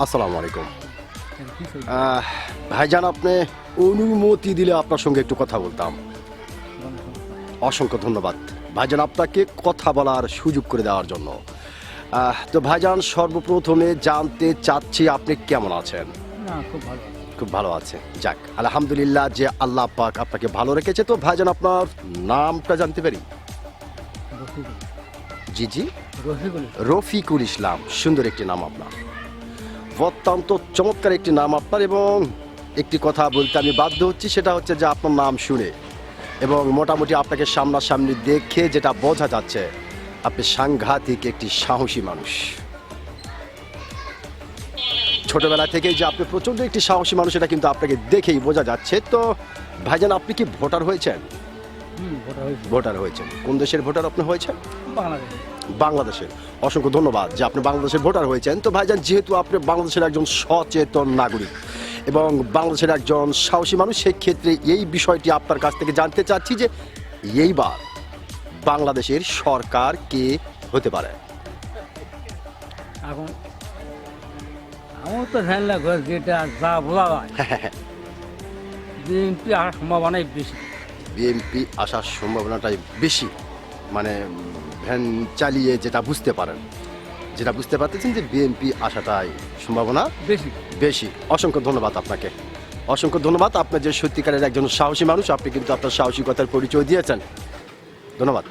আসসালামু আলাইকুম। ভাইজান, আপনি অনুমতি দিলে আপনার সঙ্গে একটু কথা বলতাম। অসংখ্য ধন্যবাদ ভাইজান আপনাকে কথা বলার সুযোগ করে দেওয়ার জন্য। তো ভাইজান, সর্বপ্রথমে জানতে চাচ্ছি আপনি কেমন আছেন? না, খুব ভালো। খুব ভালো আছে, যাক আলহামদুলিল্লাহ যে আল্লাহ পাক আপনাকে ভালো রেখেছে। তো ভাইজান, আপনার নামটা জানতে পারি? রফিকুল। জি জি, রফিকুল। রফিকুল ইসলাম, সুন্দর একটি নাম আপনার, অত্যন্ত চমৎকার একটি নাম আপনার। এবং একটি কথা বলতে আমি বাধ্য হচ্ছি, সেটা হচ্ছে যে আপনার নাম শুনে এবং মোটামুটি আপনাকে সামনাসামনি দেখে যেটা বোঝা যাচ্ছে, আপনি সাংঘাতিক একটি সাহসী মানুষ। ছোটবেলা থেকেই যে আপনি প্রচণ্ড একটি সাহসী মানুষ, এটা কিন্তু আপনাকে দেখেই বোঝা যাচ্ছে। তো ভাইজান, আপনি কি ভোটার হয়েছেন? ভোটার হয়েছে। ভোটার হয়েছেন। কোন দেশের ভোটার আপনি হয়েছেন? বাংলাদেশ। বাংলাদেশের। অসংখ্য ধন্যবাদ যে আপনি বাংলাদেশের ভোটার হয়েছেন। তো ভাইজান, যেহেতু আপনি বাংলাদেশের একজন সচেতন নাগরিক এবং বাংলাদেশের একজন সাহসী মানুষ, সেক্ষেত্রে এই বিষয়টি আপনার কাছ থেকে জানতে চাচ্ছি যে এইবার বাংলাদেশের সরকার কে হতে পারে? এখন আমার তো ধ্যান লাগবে, যেটা যা বলা যায় বিএনপি আসার সম্ভাবনাই বেশি। বিএনপি আসার সম্ভাবনাটাই বেশি, মানে ভ্যান চালিয়ে যেটা বুঝতে পারেন, যেটা বুঝতে পারতেছেন যে বিএনপি আসাটাই সম্ভাবনা বেশি। বেশি। অসংখ্য ধন্যবাদ আপনাকে, অসংখ্য ধন্যবাদ। আপনার যে সত্যিকারের একজন সাহসী মানুষ, আপনি কিন্তু আপনার সাহসিকতার পরিচয় দিয়েছেন। ধন্যবাদ।